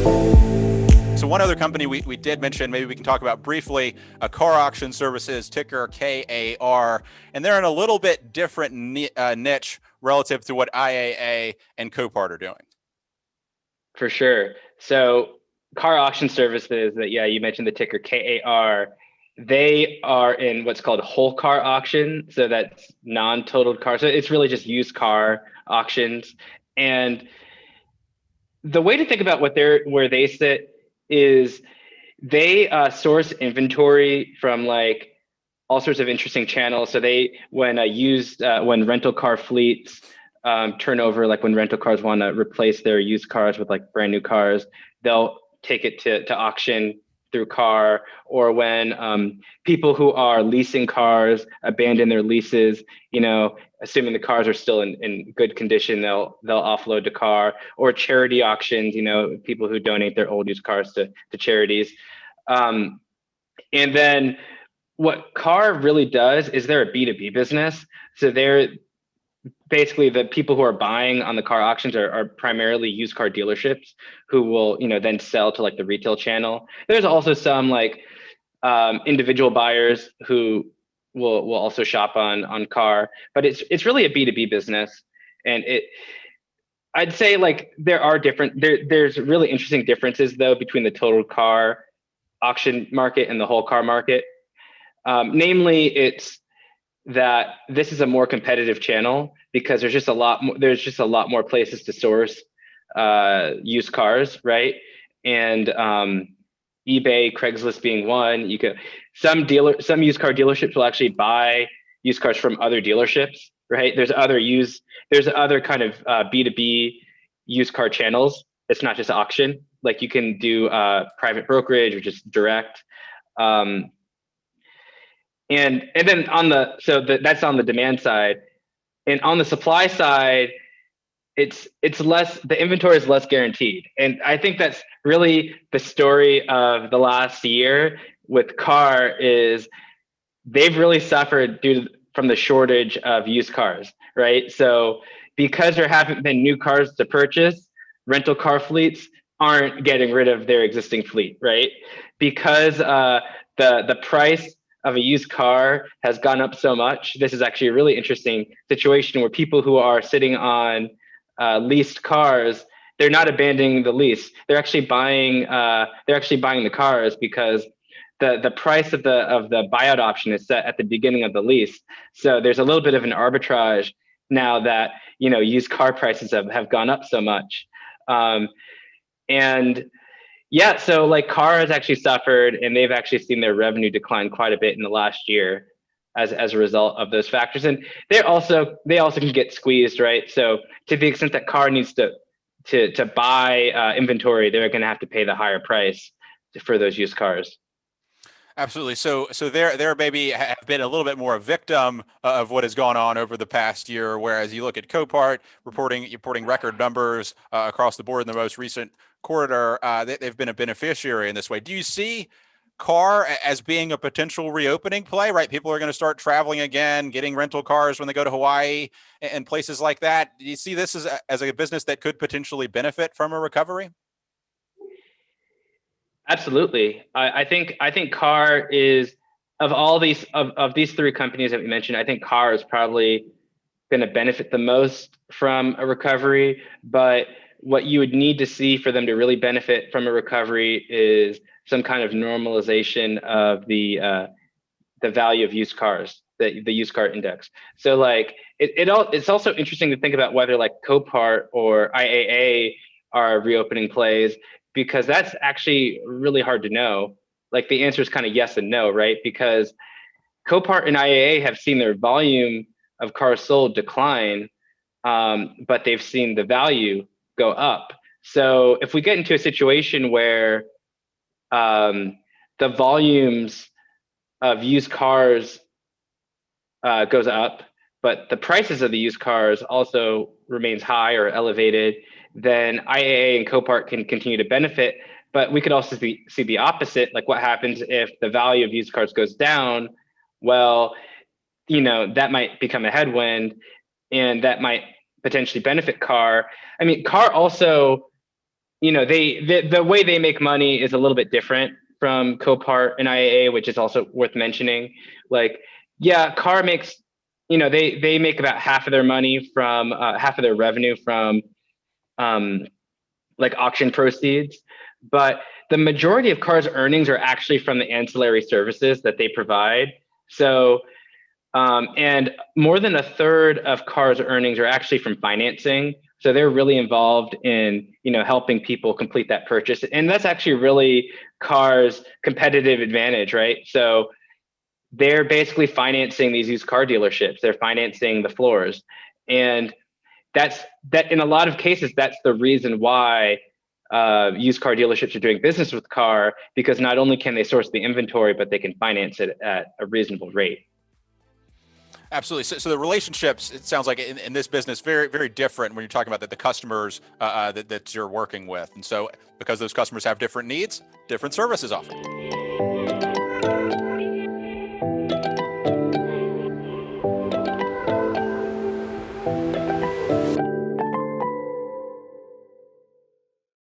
So one other company we did mention, maybe we can talk about briefly, Car Auction Services, ticker KAR, and they're in a little bit different niche relative to what IAA and Copart are doing. For sure. So Car Auction Services, that you mentioned the ticker KAR. They are in what's called whole car auction. So that's non-totaled car. So it's really just used car auctions. And the way to think about where they sit is they source inventory from like all sorts of interesting channels. So when rental car fleets turn over, like when rental cars want to replace their used cars with like brand new cars, they'll take it to auction through car. Or when people who are leasing cars abandon their leases, assuming the cars are still in good condition, they'll offload to car. Or charity auctions, people who donate their old used cars to charities. And then what Car really does is they're a B2B business. So they're basically the people who are buying on the car auctions are primarily used car dealerships who will, then sell to like the retail channel. There's also some like individual buyers who will also shop on Car, but it's really a B2B business. And I'd say like there's really interesting differences though between the total car auction market and the whole car market. Namely, it's that this is a more competitive channel because there's just a lot more places to source used cars, right? And eBay, Craigslist being one. Some used car dealerships will actually buy used cars from other dealerships, right? There's other kind of B2B used car channels. It's not just auction. Like you can do private brokerage or just direct. And then that's on the demand side, and on the supply side, it's less. The inventory is less guaranteed, and I think that's really the story of the last year with Car is they've really suffered from the shortage of used cars, right? So because there haven't been new cars to purchase, rental car fleets aren't getting rid of their existing fleet, right? Because the price of a used car has gone up so much. This is actually a really interesting situation where people who are sitting on leased cars, they're not abandoning the lease. They're actually buying the cars because the price of the buyout option is set at the beginning of the lease. So there's a little bit of an arbitrage now that used car prices have gone up so much. And yeah, so like Car has actually suffered, and they've actually seen their revenue decline quite a bit in the last year as a result of those factors. And they also can get squeezed, right? So to the extent that Car needs to buy inventory, they're going to have to pay the higher price for those used cars. Absolutely. So they're maybe have been a little bit more a victim of what has gone on over the past year. Whereas you look at Copart reporting record numbers across the board in the most recent quarter, they've been a beneficiary in this way. Do you see Car as being a potential reopening play? Right, people are going to start traveling again, getting rental cars when they go to Hawaii and places like that. Do you see this as a business that could potentially benefit from a recovery? Absolutely. I think Car is of these three companies that we mentioned, I think Car is probably going to benefit the most from a recovery. But what you would need to see for them to really benefit from a recovery is some kind of normalization of the value of used cars, the used car index. So like it's also interesting to think about whether like Copart or IAA are reopening plays, because that's actually really hard to know. Like the answer is kind of yes and no, right? Because Copart and IAA have seen their volume of cars sold decline, but they've seen the value go up. So if we get into a situation where the volumes of used cars goes up, but the prices of the used cars also remains high or elevated, then IAA and Copart can continue to benefit. But we could also see the opposite, like what happens if the value of used cars goes down? Well, that might become a headwind, and that might potentially benefit Car. I mean, Car also, the way they make money is a little bit different from Copart and IAA, which is also worth mentioning. Like, yeah, Car makes, they make about half of their money from half of their revenue from like auction proceeds, but the majority of Car's earnings are actually from the ancillary services that they provide. So, and more than a third of Car's earnings are actually from financing. So they're really involved in, helping people complete that purchase. And that's actually really Car's competitive advantage, right? So they're basically financing these used car dealerships. They're financing the floors. And that in a lot of cases, that's the reason why used car dealerships are doing business with Car, because not only can they source the inventory, but they can finance it at a reasonable rate. Absolutely. So the relationships, it sounds like in this business, very, very different when you're talking about the customers that you're working with. And so because those customers have different needs, different services offered.